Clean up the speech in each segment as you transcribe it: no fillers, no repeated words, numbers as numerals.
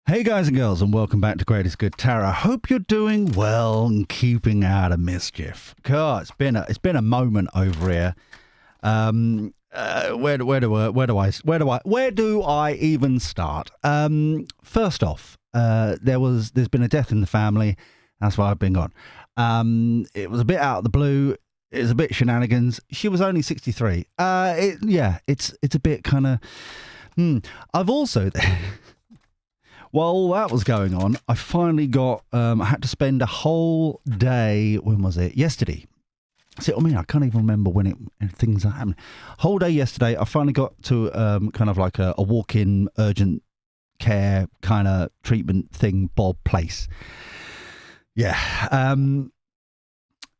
Hey guys and girls, and welcome back to Greatest Good Tara. Hope you're doing well and keeping out of mischief. God, it's been a moment over here. Where do I even start? First off, there's been a death in the family. That's why I've been gone. It was a bit out of the blue. It was a bit shenanigans. She was only 63. It's a bit kind of. I've also. While all that was going on, I finally got, I had to spend a whole day, when was it? Yesterday. See what I mean? I can't even remember when things happened. Whole day yesterday, I finally got to kind of like a walk-in urgent care kind of treatment thing, Bob place. Yeah.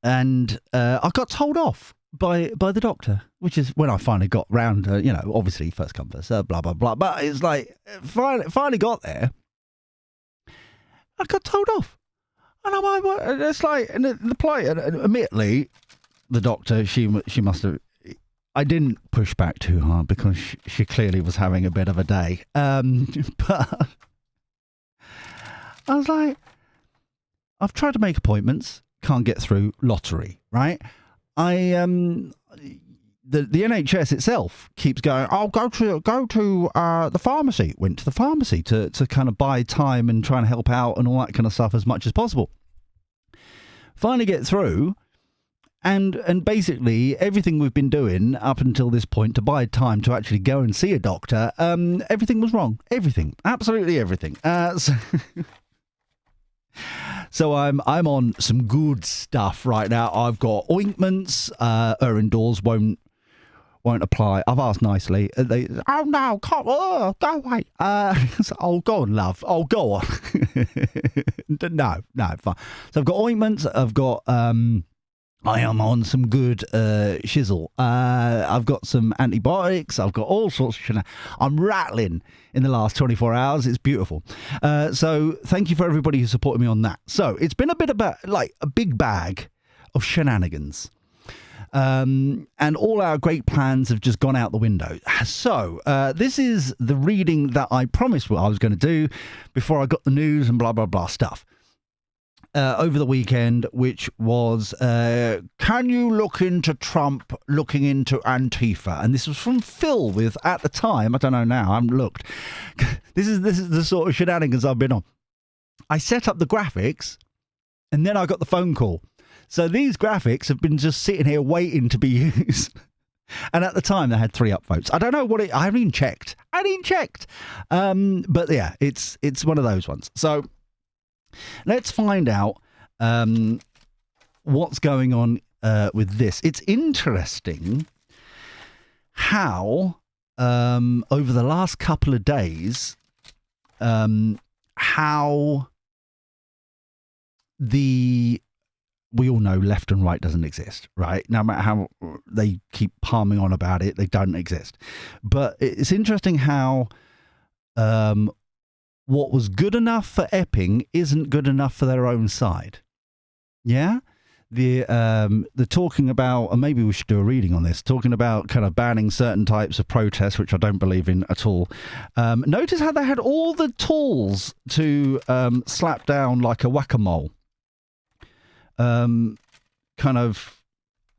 And I got told off by the doctor, which is when I finally got round to, obviously first come first serve, blah, blah, blah. But it's like, finally got there. I got told off. And I'm like, it's like, and the play, and admittedly, the doctor, she must have, I didn't push back too hard because she clearly was having a bit of a day. But I was like, I've tried to make appointments, can't get through, lottery, right? The NHS itself keeps going, go to the pharmacy. Went to the pharmacy to kind of buy time and try and help out and all that kind of stuff as much as possible. Finally get through, and basically everything we've been doing up until this point to buy time to actually go and see a doctor, everything was wrong. Everything. Absolutely everything. So I'm on some good stuff right now. I've got ointments. Her indoors won't apply. I've asked nicely. They, oh no, come on, go away. So, go on, love. Oh, go on. no, fine. So I've got ointments. I've got I am on some good shizzle. I've got some antibiotics. I've got all sorts of shit. I'm rattling in the last 24 hours. It's beautiful. So thank you for everybody who supported me on that. So it's been a bit about like a big bag of shenanigans. And all our great plans have just gone out the window. So this is the reading that I promised I was going to do before I got the news and blah, blah, blah stuff. Over the weekend, which was, can you look into Trump looking into Antifa? And this was from Phil with, at the time, I don't know now, I haven't looked. This is the sort of shenanigans I've been on. I set up the graphics and then I got the phone call. So these graphics have been just sitting here waiting to be used. And at the time, they had 3 upvotes. I don't know what I haven't even checked. But yeah, it's one of those ones. So let's find out what's going on with this. It's interesting how over the last couple of days, how we all know left and right doesn't exist, right? No matter how they keep palming on about it, they don't exist. But it's interesting how what was good enough for Epping isn't good enough for their own side. Yeah? The talking about, and maybe we should do a reading on this, talking about kind of banning certain types of protests, which I don't believe in at all. Notice how they had all the tools to slap down like a whack-a-mole. Kind of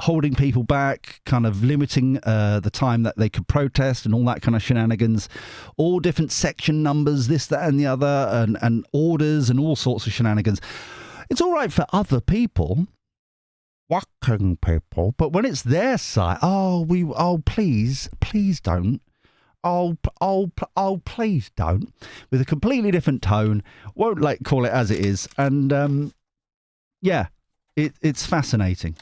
holding people back, kind of limiting the time that they could protest and all that kind of shenanigans, all different section numbers, this, that and the other, and orders and all sorts of shenanigans. It's all right for other people, whacking people, but when it's their side, please don't. Please don't. With a completely different tone, won't call it as it is. And yeah. It's fascinating.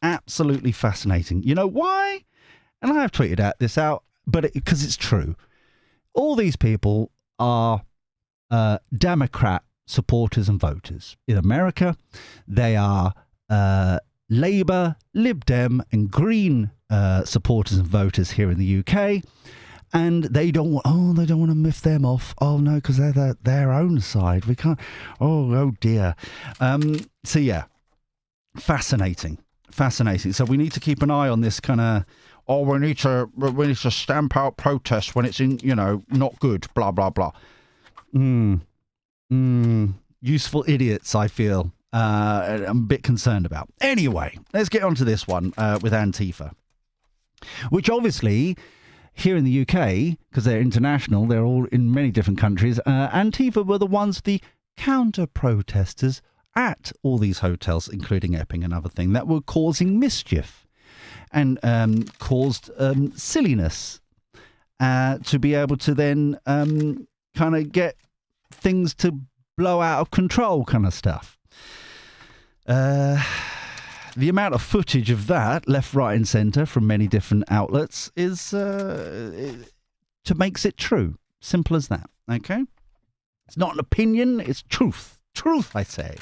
Absolutely fascinating. You know why? And I have tweeted this out, but because it's true. All these people are Democrat supporters and voters. In America, they are Labour, Lib Dem and Green supporters and voters here in the UK. And they don't want to miff them off. Oh, no, because they're their own side. We can't. Oh, dear. So, yeah. Fascinating. So we need to keep an eye on this kind of, we need to stamp out protests when it's not good, blah, blah, blah. Useful idiots, I feel. I'm a bit concerned about. Anyway, let's get on to this one with Antifa, which obviously here in the UK, because they're international, they're all in many different countries, Antifa were the ones, the counter-protesters at all these hotels, including Epping and other things, that were causing mischief and caused silliness to be able to then kind of get things to blow out of control kind of stuff. The amount of footage of that, left, right and centre from many different outlets is to makes it true. Simple as that, okay? It's not an opinion, it's truth. Truth, I say.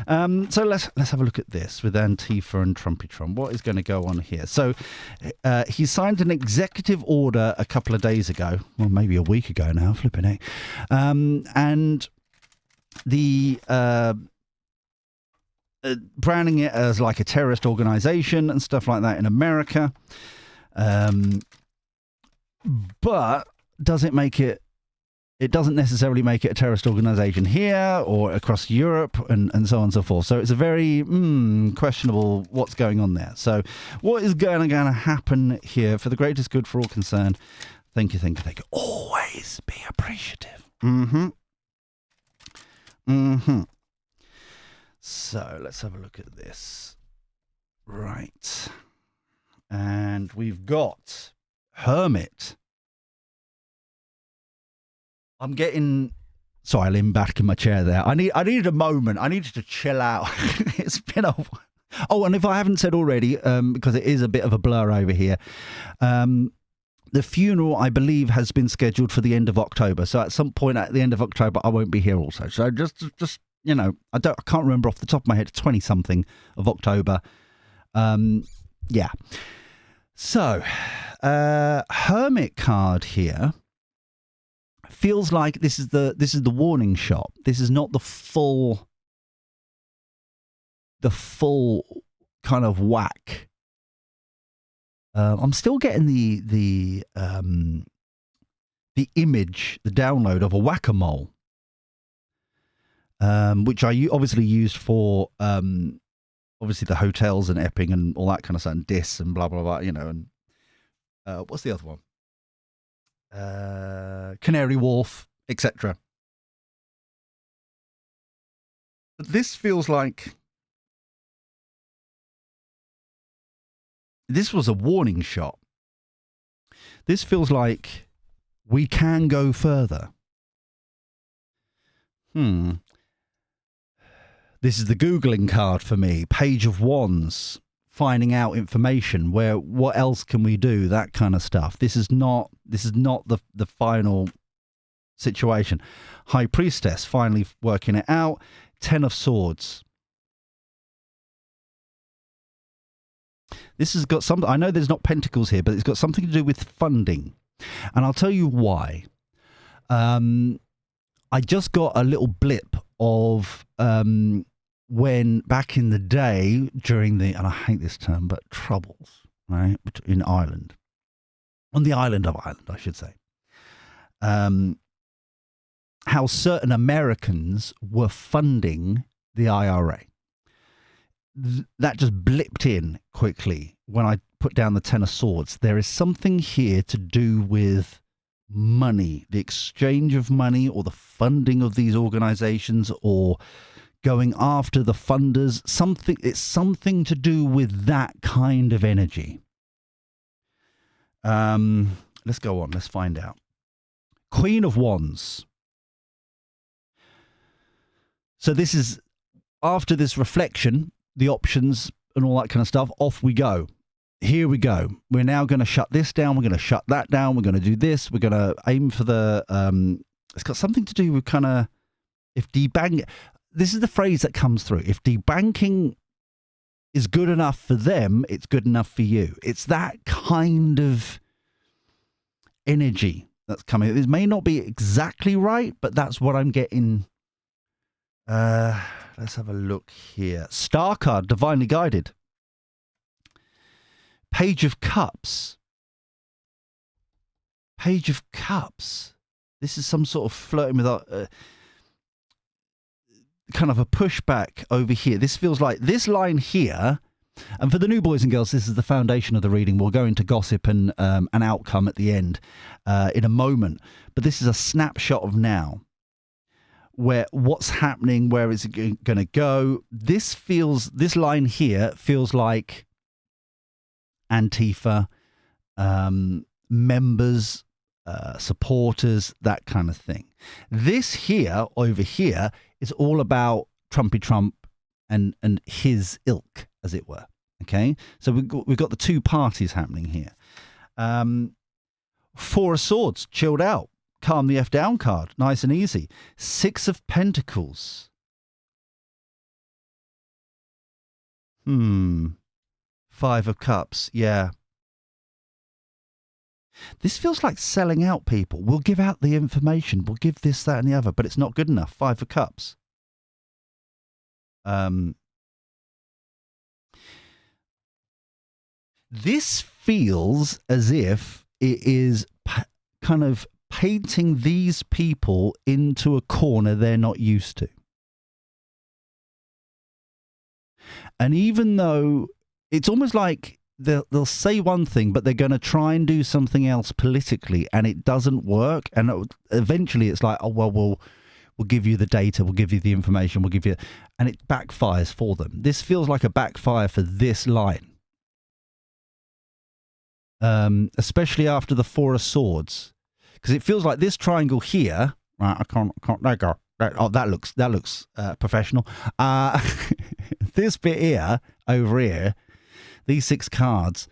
So let's have a look at this with Antifa and Trumpy Trump. What is going to go on here? So he signed an executive order a couple of days ago, well, maybe a week ago now, flipping it. And the branding it as like a terrorist organization and stuff like that in America. But doesn't make it doesn't necessarily make it a terrorist organization here or across Europe and so on and so forth. So it's a very questionable what's going on there. So what is going to happen here for the greatest good for all concerned? Thank you. Always be appreciative. So let's have a look at this. Right. And we've got Hermit. I'm getting... Sorry, I leaned back in my chair there. I needed a moment. I needed to chill out. It's been a... Oh, and if I haven't said already, because it is a bit of a blur over here, the funeral, I believe, has been scheduled for the end of October. So at some point at the end of October, I won't be here also. So just you know, I can't remember off the top of my head, 20-something of October. Yeah. So, Hermit card here feels like this is the warning shot. This is not the full kind of whack. I'm still getting the image, the download of a whack-a-mole, which I obviously used for obviously the hotels and Epping and all that kind of stuff, and Dis and blah blah blah, you know, and what's the other one? Canary Wharf, etc. But this feels like this was a warning shot. This feels like we can go further. This is the Googling card for me. Page of Wands. Finding out information. What else can we do? That kind of stuff. This is not the final situation. High Priestess finally working it out. Ten of Swords. This has got some... I know there's not pentacles here, but it's got something to do with funding. And I'll tell you why. I just got a little blip of when back in the day during the, and I hate this term, but troubles, right, in Ireland, on the island of Ireland, I should say, how certain Americans were funding the IRA. That just blipped in quickly when I put down the Ten of Swords. There is something here to do with money, the exchange of money or the funding of these organizations or going after the funders. It's something to do with that kind of energy. Let's go on. Let's find out. Queen of Wands. So this is after this reflection, the options and all that kind of stuff. Off we go. Here we go. We're now going to shut this down. We're going to shut that down. We're going to do this. We're going to aim for the... it's got something to do with kind of... If debank... This is the phrase that comes through. If debanking is good enough for them, it's good enough for you. It's that kind of energy that's coming. It may not be exactly right, but that's what I'm getting. Let's have a look here. Star card, divinely guided. Page of Cups. Page of Cups. This is some sort of flirting with... kind of a pushback over here. This feels like this line here. And for the new boys and girls, this is the foundation of the reading. We'll go into gossip and an outcome at the end in a moment. But this is a snapshot of now, where what's happening, where is it going to go. This line here feels like Antifa, members, supporters, that kind of thing. This here, over here, is all about Trumpy Trump and his ilk, as it were. Okay, so we've got the two parties happening here. Four of Swords, chilled out, calm the F down card, nice and easy. Six of Pentacles. Five of Cups, yeah. This feels like selling out people. We'll give out the information, we'll give this, that, and the other, but it's not good enough. Five of Cups. This feels as if it is kind of painting these people into a corner they're not used to. And even though it's almost like they'll say one thing, but they're going to try and do something else politically, and it doesn't work. And eventually it's like, oh, well, we'll give you the data, we'll give you the information, we'll give you... And it backfires for them. This feels like a backfire for this line. Especially after the Four of Swords, because it feels like this triangle here. Right, I can't. There you go. That looks professional. This bit here, over here, these six cards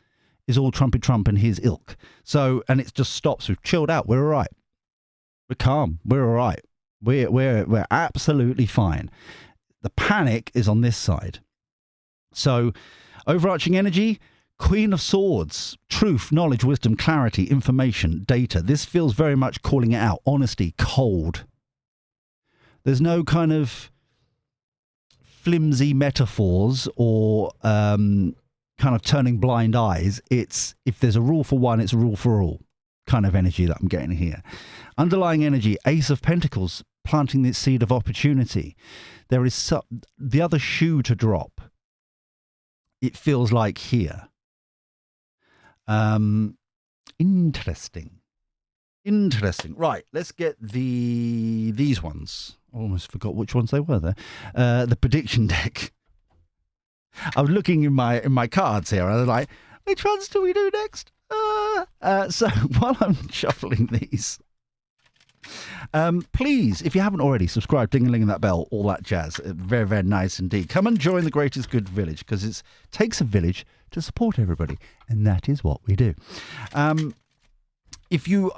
is all Trumpy Trump and his ilk. So, and it just stops. We've chilled out. We're all right. We're calm. We're all right. We're absolutely fine. The panic is on this side. So, overarching energy. Queen of Swords, truth, knowledge, wisdom, clarity, information, data. This feels very much calling it out. Honesty, cold. There's no kind of flimsy metaphors or kind of turning blind eyes. It's, if there's a rule for one, it's a rule for all kind of energy that I'm getting here. Underlying energy, Ace of Pentacles, planting this seed of opportunity. There is the other shoe to drop. It feels like here. Interesting. Right, let's get these ones. I almost forgot which ones they were there. The prediction deck. I was looking in my cards here. I was like, which ones do we do next? So while I'm shuffling these, please, if you haven't already, subscribe, ding-a-ling and that bell, all that jazz. Very, very nice indeed. Come and join the greatest good village, because it takes a village to support everybody, and that is what we do. If you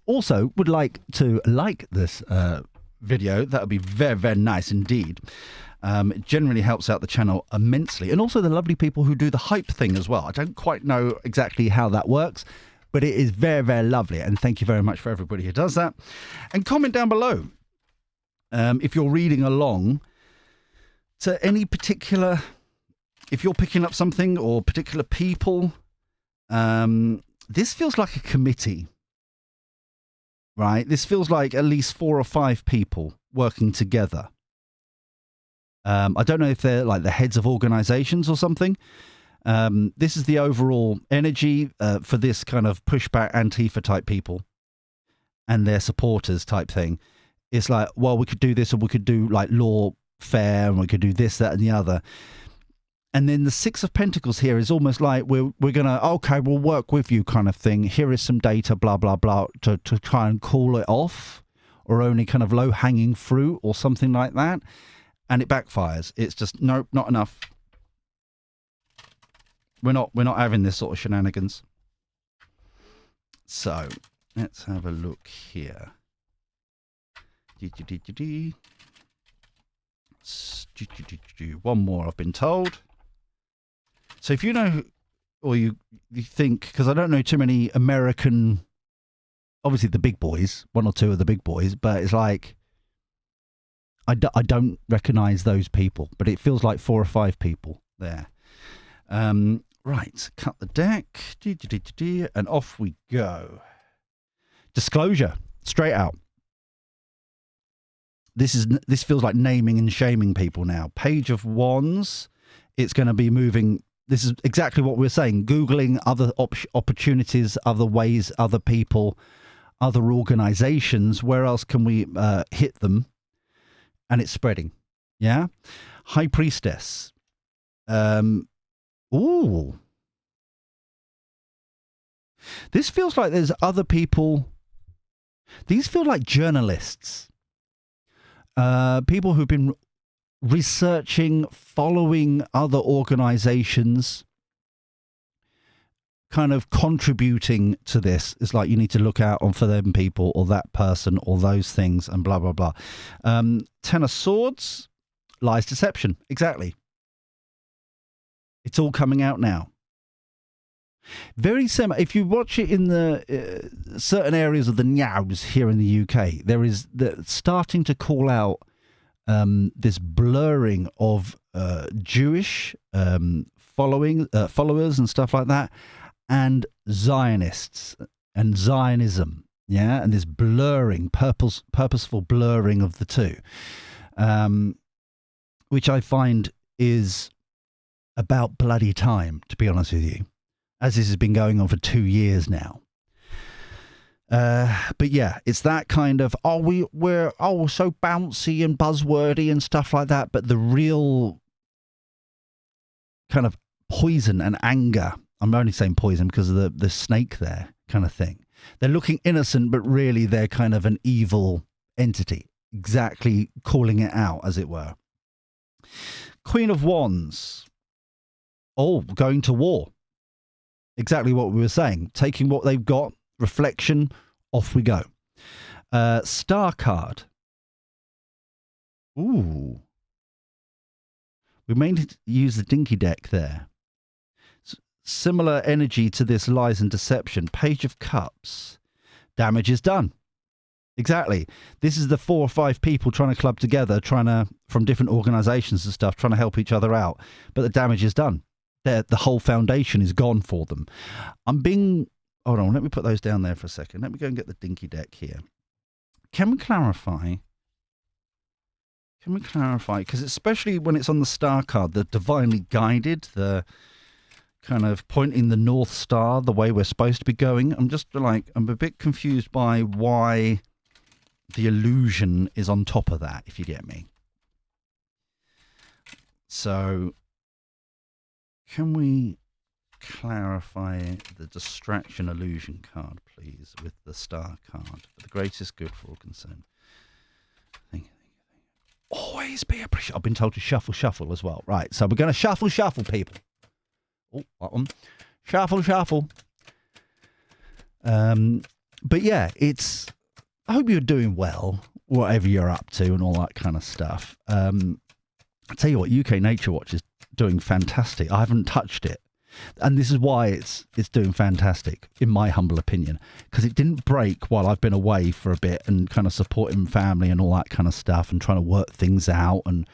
also would like to like this video, that would be very, very nice indeed. It generally helps out the channel immensely, and also the lovely people who do the hype thing as well. I don't quite know exactly how that works, but it is very, very lovely, and thank you very much for everybody who does that. And comment down below if you're reading along to any particular... If you're picking up something or particular people, this feels like a committee, right? This feels like at least 4 or 5 people working together. I don't know if they're like the heads of organizations or something. This is the overall energy for this kind of pushback Antifa type people and their supporters type thing. It's like, well, we could do this, or we could do like lawfare, and we could do this, that, and the other. And then the Six of Pentacles here is almost like we're going to, okay, we'll work with you kind of thing. Here is some data, blah, blah, blah, to try and cool it off, or only kind of low-hanging fruit or something like that. And it backfires. It's just, nope, not enough. We're not having this sort of shenanigans. So let's have a look here. One more, I've been told. So if you know, or you think, because I don't know too many American, obviously the big boys, 1 or 2 of the big boys, but it's like, I don't recognize those people, but it feels like 4 or 5 people there. Right, cut the deck, and off we go. Disclosure, straight out. this feels like naming and shaming people now. Page of Wands, it's going to be moving. This is exactly what we're saying. Googling other opportunities, other ways, other people, other organizations. Where else can we hit them? And it's spreading. Yeah. High Priestess. Ooh. This feels like there's other people. These feel like journalists. People who've been researching, following other organizations, kind of contributing to this. It's like you need to look out for them people or that person or those things and blah, blah, blah. Ten of Swords, lies, deception. Exactly. It's all coming out now. Very similar. If you watch it in the certain areas of the news here in the UK, there is starting to call out this blurring of Jewish followers and stuff like that, and Zionists and Zionism, yeah, and this blurring, purposeful blurring of the two, which I find is about bloody time, to be honest with you, as this has been going on for 2 years now. But yeah, it's that kind of, we're so bouncy and buzzwordy and stuff like that. But the real kind of poison and anger, I'm only saying poison because of the snake there kind of thing. They're looking innocent, but really they're kind of an evil entity, exactly calling it out, as it were. Queen of Wands. Oh, going to war. Exactly what we were saying. Taking what they've got, reflection, off we go. Star card. Ooh. We may need to use the dinky deck there. Similar energy to this lies and deception. Page of Cups. Damage is done. Exactly. This is the 4 or 5 people trying to club together, from different organizations and stuff, trying to help each other out. But the damage is done. The whole foundation is gone for them. Hold on, let me put those down there for a second. Let me go and get the dinky deck here. Can we clarify? Because especially when it's on the star card, the divinely guided, the kind of pointing the North Star, the way we're supposed to be going. I'm a bit confused by why the illusion is on top of that, if you get me. So, can we clarify the distraction illusion card, please, with the star card for the greatest good for all concerned? Always be appreciated. I've been told to shuffle as well. Right, so we're going to shuffle, people. Oh, that one. Shuffle. But yeah, I hope you're doing well, whatever you're up to and all that kind of stuff. I'll tell you what, UK Nature Watch is doing fantastic. I haven't touched it. And this is why it's doing fantastic, in my humble opinion, because it didn't break while I've been away for a bit and kind of supporting family and all that kind of stuff and trying to work things out and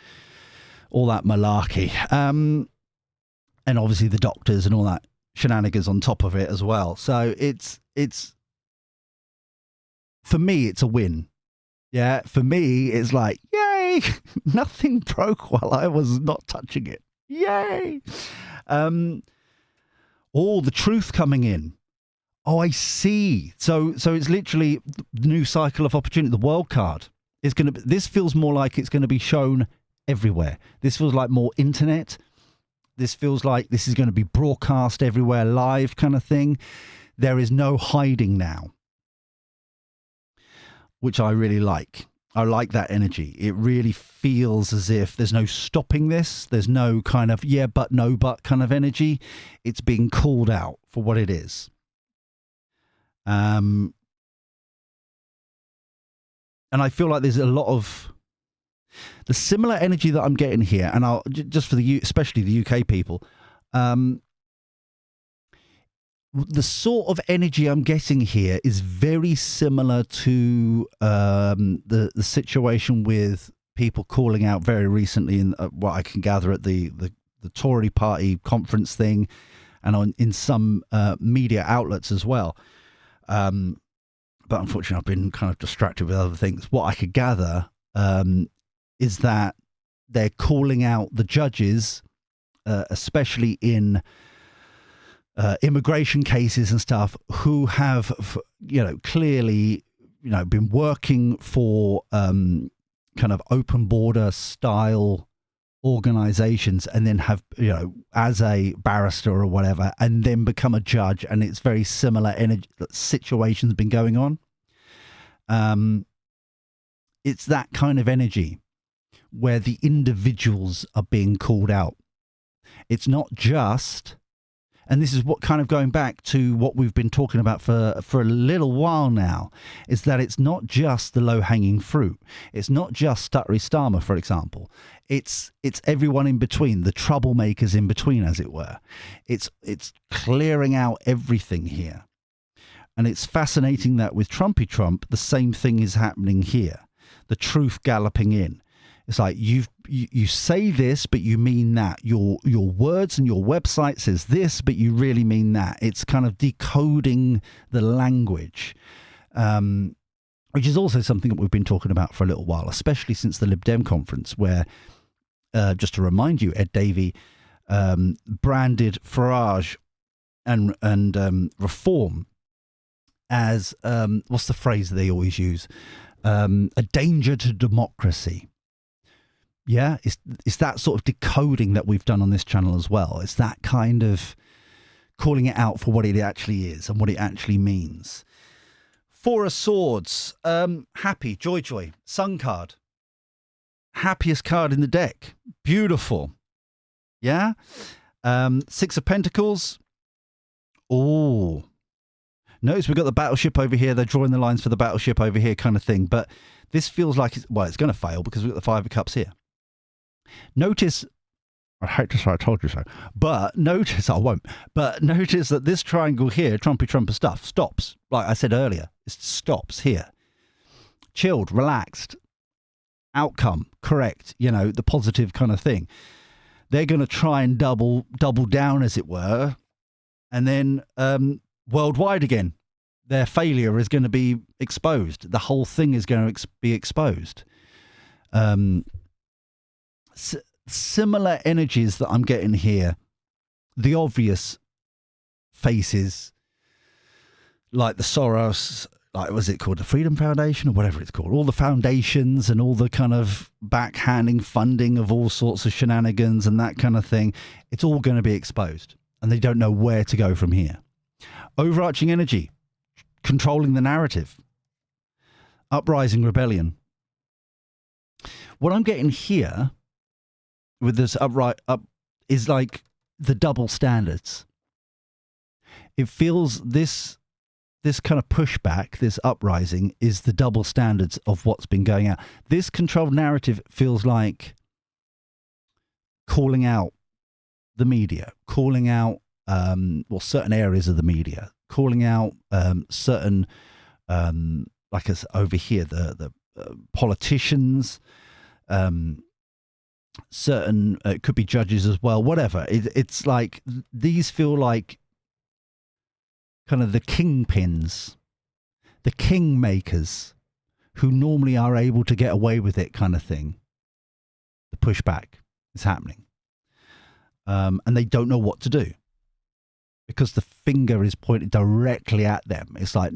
all that malarkey. And obviously the doctors and all that shenanigans on top of it as well. So it's for me, it's a win. Yeah, for me, it's like, yay, nothing broke while I was not touching it. Yay. All the truth coming in. Oh, I see. So it's literally the new cycle of opportunity. The world card is going to. This feels more like it's going to be shown everywhere. This feels like more internet. This feels like this is going to be broadcast everywhere, live kind of thing. There is no hiding now, which I really like. I like that energy. It really feels as if there's no stopping this. There's no kind of no but kind of energy. It's being called out for what it is. And I feel like there's a lot of the similar energy that I'm getting here, and I'll just for especially the UK people, the sort of energy I'm getting here is very similar to the situation with people calling out very recently in what I can gather at the Tory party conference thing, and in some media outlets as well. But unfortunately, I've been kind of distracted with other things. What I could gather is that they're calling out the judges, especially in immigration cases and stuff, who have, clearly, been working for kind of open border style organizations, and then have, as a barrister or whatever, and then become a judge, and it's very similar situations been going on. It's that kind of energy where the individuals are being called out. It's not just, and this is what kind of going back to what we've been talking about for a little while now, is that it's not just the low-hanging fruit. It's not just Stuttery Starmer, for example. It's everyone in between, the troublemakers in between, as it were. It's clearing out everything here. And it's fascinating that with Trumpy Trump, the same thing is happening here. The truth galloping in. It's like you say this, but you mean that. Your words and your website says this, but you really mean that. It's kind of decoding the language, which is also something that we've been talking about for a little while, especially since the Lib Dem conference, where, just to remind you, Ed Davey branded Farage and Reform as, what's the phrase they always use? A danger to democracy. Yeah, it's that sort of decoding that we've done on this channel as well. It's that kind of calling it out for what it actually is and what it actually means. Four of Swords, happy, joy, Sun card. Happiest card in the deck. Beautiful. Yeah. Six of Pentacles. Oh. Notice we've got the battleship over here. They're drawing the lines for the battleship over here kind of thing. But this feels like, it's going to fail because we've got the Five of Cups here. Notice, I hate to say I told you so, but notice, I won't, but notice that this triangle here, Trumpy stuff, stops. Like I said earlier, it stops here. Chilled, relaxed, outcome, correct, the positive kind of thing. They're going to try and double down, as it were, and then worldwide again. Their failure is going to be exposed. The whole thing is going to be exposed. Similar energies that I'm getting here. The obvious faces, like the Soros, like, what's it called? The Freedom Foundation or whatever it's called. All the foundations and all the kind of backhanding funding of all sorts of shenanigans and that kind of thing. It's all going to be exposed, and they don't know where to go from here. Overarching energy, controlling the narrative. Uprising rebellion. What I'm getting here with this is like the double standards. It feels this kind of pushback, this uprising, is the double standards of what's been going out. This controlled narrative feels like calling out the media, calling out certain areas of the media, calling out certain, like as over here, the politicians, certain, it could be judges as well, whatever. It's like these feel like kind of the kingpins, the kingmakers, who normally are able to get away with it kind of thing. The pushback is happening. And they don't know what to do, because the finger is pointed directly at them. It's like,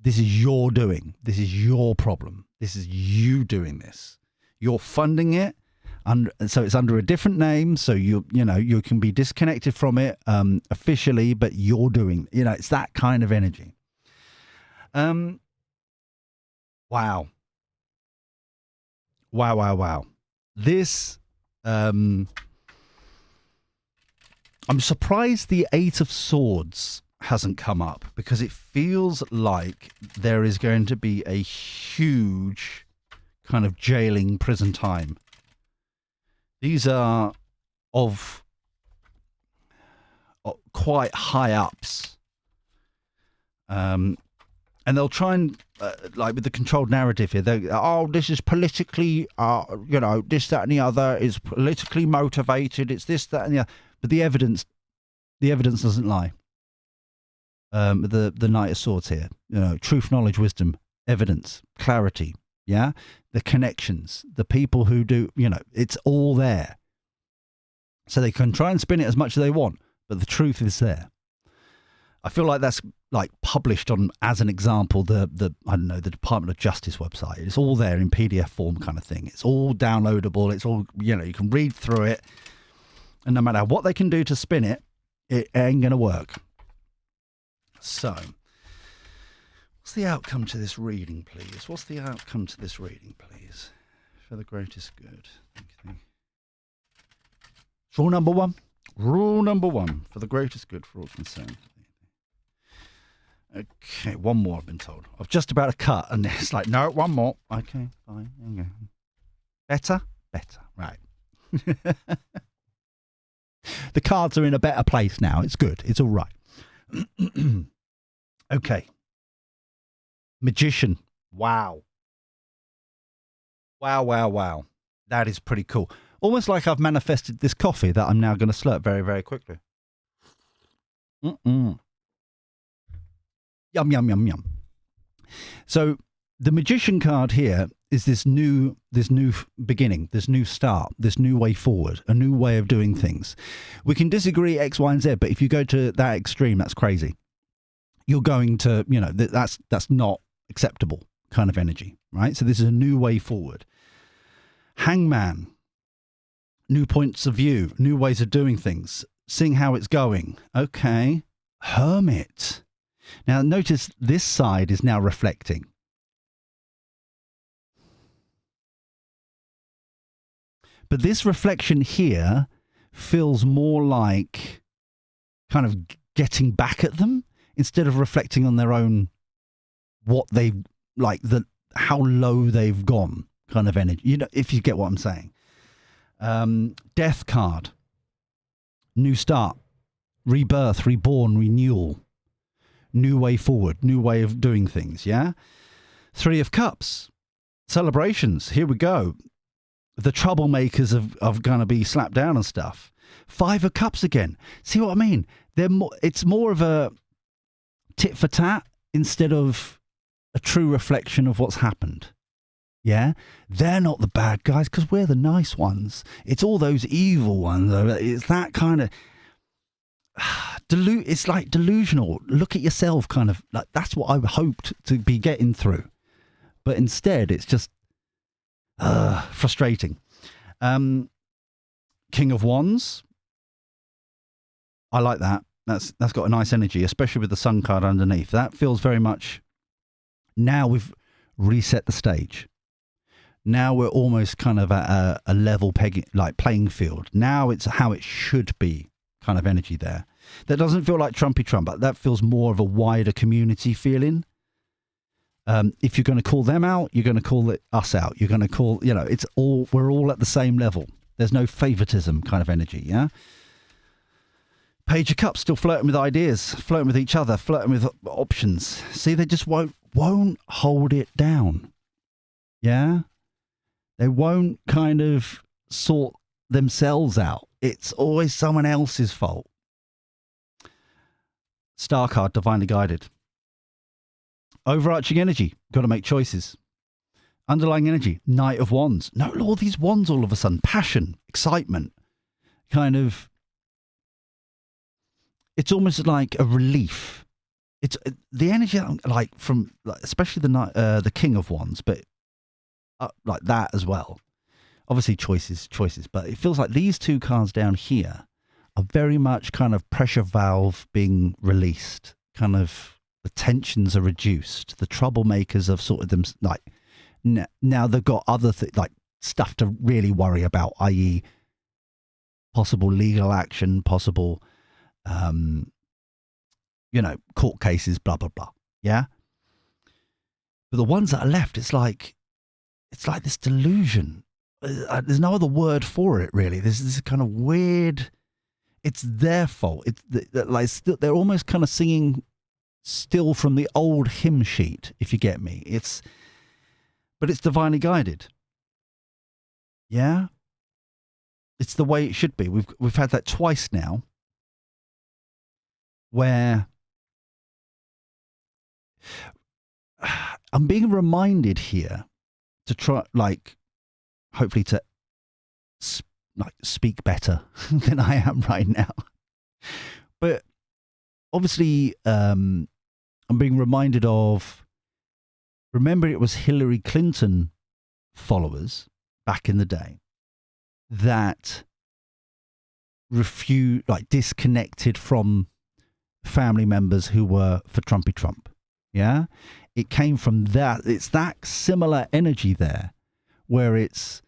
this is your doing. This is your problem. This is you doing this. You're funding it. And so it's under a different name. So you can be disconnected from it officially, but you're doing, it's that kind of energy. Wow. This, I'm surprised the Eight of Swords hasn't come up, because it feels like there is going to be a huge kind of jailing prison time. These are of quite high ups. And they'll try and, like with the controlled narrative here, this is politically, this, that and the other is politically motivated. It's this, that and the other. But the evidence doesn't lie. The Knight of Swords here, truth, knowledge, wisdom, evidence, clarity, Yeah, the connections, the people who do, it's all there. So they can try and spin it as much as they want, but the truth is there. I feel like that's like published on, as an example, the the Department of Justice website. It's all there in PDF form kind of thing. It's all downloadable. It's all, you can read through it. And no matter what they can do to spin it, it ain't going to work. So, what's the outcome to this reading, please? What's the outcome to this reading, please? For the greatest good. Thank you. Rule number one. Rule number one. For the greatest good for all concerned. Okay, one more I've been told. I've just about to cut, and it's like, no, one more. Okay, fine. There you go. Better? Better. Right. The cards are in a better place now. It's good. It's all right. Okay. Magician. Wow. Wow, wow, wow. That is pretty cool. Almost like I've manifested this coffee that I'm now going to slurp very, very quickly. Yum, yum, yum, yum. So the Magician card here is this new beginning, this new start, this new way forward, a new way of doing things. We can disagree X, Y, and Z, but if you go to that extreme, that's crazy. You're going to, that's not acceptable kind of energy, right? So this is a new way forward. Hangman, new points of view, new ways of doing things, seeing how it's going. Okay. Hermit. Now notice this side is now reflecting. But this reflection here feels more like kind of getting back at them instead of reflecting on their own, what they like, how low they've gone kind of energy. If you get what I'm saying. Death card. New start. Rebirth, reborn, renewal. New way forward, new way of doing things, yeah? Three of Cups. Celebrations. Here we go. The troublemakers are going to be slapped down and stuff. Five of Cups again. See what I mean? It's more of a tit for tat instead of a true reflection of what's happened. Yeah? They're not the bad guys because we're the nice ones. It's all those evil ones. It's that kind of... It's like delusional. Look at yourself kind of... like that's what I hoped to be getting through. But instead, it's just... frustrating. King of Wands. I like that. That's got a nice energy, especially with the Sun card underneath. That feels very much... now we've reset the stage. Now we're almost kind of at a level playing field. Now it's how it should be kind of energy there. That doesn't feel like Trumpy Trump, but that feels more of a wider community feeling. If you're going to call them out, you're going to call us out. You're going to call, we're all at the same level. There's no favoritism kind of energy, yeah? Page of Cups, still flirting with ideas, flirting with each other, flirting with options. See, they just won't hold it down, yeah? They won't kind of sort themselves out. It's always someone else's fault. Star card, divinely guided. Overarching energy, got to make choices. Underlying energy, Knight of Wands. No, all these wands all of a sudden. Passion, excitement, kind of. It's almost like a relief. It's the energy, like from, especially the King of Wands, but like that as well. Obviously choices, but it feels like these two cards down here are very much kind of pressure valve being released, kind of the tensions are reduced, the troublemakers have sorted them, like now they've got other like stuff to really worry about, i.e. possible legal action, possible court cases, blah blah blah, yeah. But the ones that are left, it's like this delusion. There's no other word for it, really. There's this kind of weird... it's their fault. They're almost kind of singing still from the old hymn sheet, if you get me. But it's divinely guided. Yeah? It's the way it should be. We've had that twice now, where I'm being reminded here to try, like, hopefully to speak better than I am right now. But obviously, I'm being reminded of, remember, it was Hillary Clinton followers back in the day that disconnected from family members who were for Trumpy Trump. Yeah, it came from that. It's that similar energy there, where it's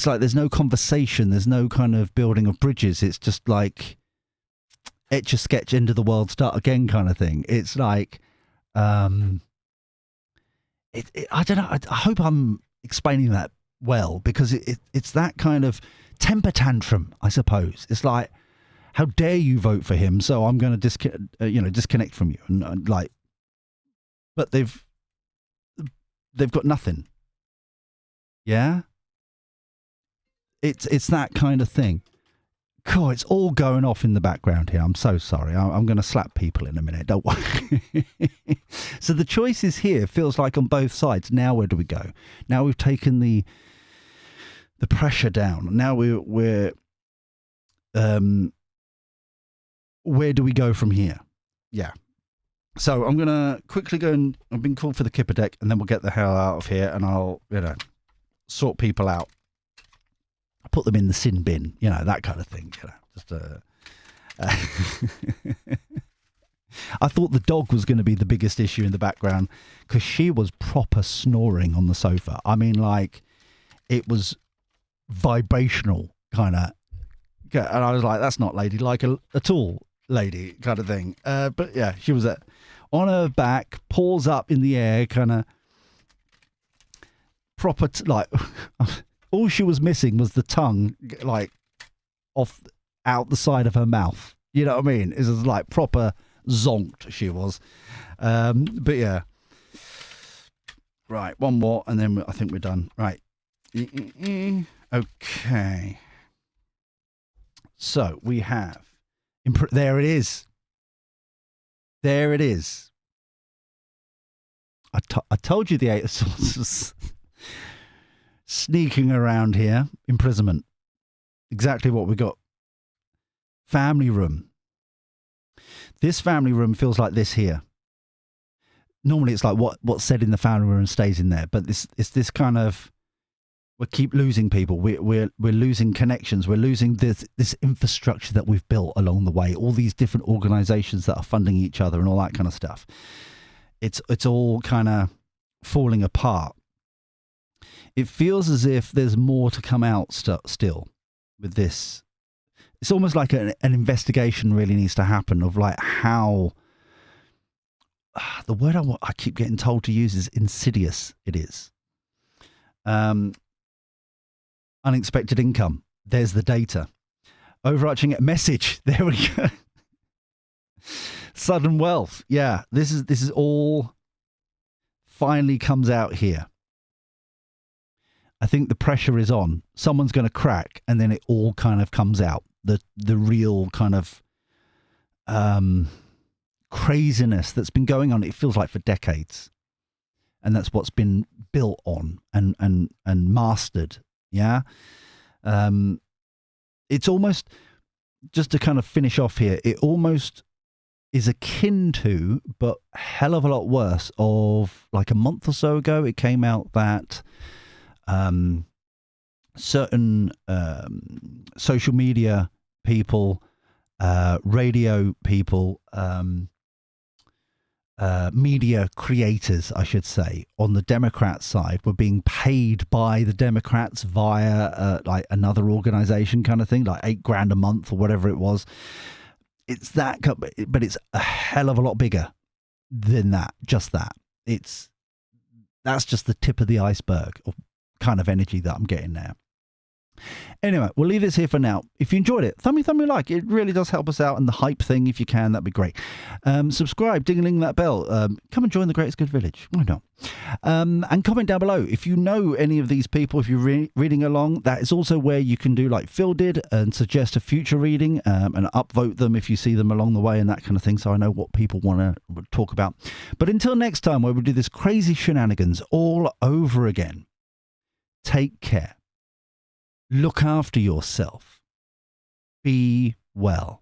like there's no conversation, there's no kind of building of bridges. It's just like etch a sketch, end of the world, start again kind of thing. It's like, I don't know. I hope I'm explaining that well, because it's that kind of temper tantrum, I suppose. It's like, how dare you vote for him? So I'm going to disconnect from you, and like, but they've got nothing. Yeah, it's that kind of thing. God, it's all going off in the background here. I'm so sorry. I'm going to slap people in a minute. Don't worry. So the choices here feels like on both sides. Now where do we go? Now we've taken the pressure down. Now we're where do we go from here? Yeah. So I'm going to quickly go and I've been called for the kipper deck, and then we'll get the hell out of here, and I'll, sort people out. Put them in the sin bin, that kind of thing. Just I thought the dog was going to be the biggest issue in the background, because she was proper snoring on the sofa. I mean, like, it was vibrational kind of, and I was like, that's not ladylike at all, lady kind of thing. But yeah, she was on her back, paws up in the air, kind of proper, like, all she was missing was the tongue, like, out the side of her mouth. You know what I mean? It was like proper zonked she was. But yeah. Right, one more, and then I think we're done. Right. Okay. So we have, there it is. There it is. I told you the Eight of Swords was sneaking around here. Imprisonment. Exactly what we got. Family room. This family room feels like this here. Normally it's like what's said in the family room stays in there, but it's this kind of, we keep losing people. We're losing connections. We're losing this infrastructure that we've built along the way. All these different organizations that are funding each other and all that kind of stuff. It's all kind of falling apart. It feels as if there's more to come out still with this. It's almost like an investigation really needs to happen of like how, the word I keep getting told to use is insidious. It is. Unexpected income. There's the data. Overarching message. There we go. Sudden wealth. Yeah, this is all finally comes out here. I think the pressure is on. Someone's going to crack, and then it all kind of comes out. The real kind of craziness that's been going on. It feels like for decades, and that's what's been built on and mastered. Yeah. It's almost, just to kind of finish off here, it almost is akin to, but a hell of a lot worse, of like a month or so ago, it came out that certain social media people, radio people, media creators, I should say, on the Democrat side were being paid by the Democrats via like another organization kind of thing, like $8,000 a month or whatever it was. It's that, but it's a hell of a lot bigger than that. Just that. That's just the tip of the iceberg of kind of energy that I'm getting there. Anyway, we'll leave this here for now. If you enjoyed it, thumb me like. It really does help us out. And the hype thing, if you can, that'd be great. Subscribe, ding-a-ling that bell. Come and join the Greatest Good Village. Why not? And comment down below. If you know any of these people, if you're reading along, that is also where you can do like Phil did and suggest a future reading and upvote them if you see them along the way and that kind of thing, so I know what people want to talk about. But until next time, where we do this crazy shenanigans all over again, take care. Look after yourself. Be well.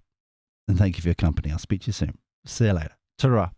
And thank you for your company. I'll speak to you soon. See you later. Ta-ra.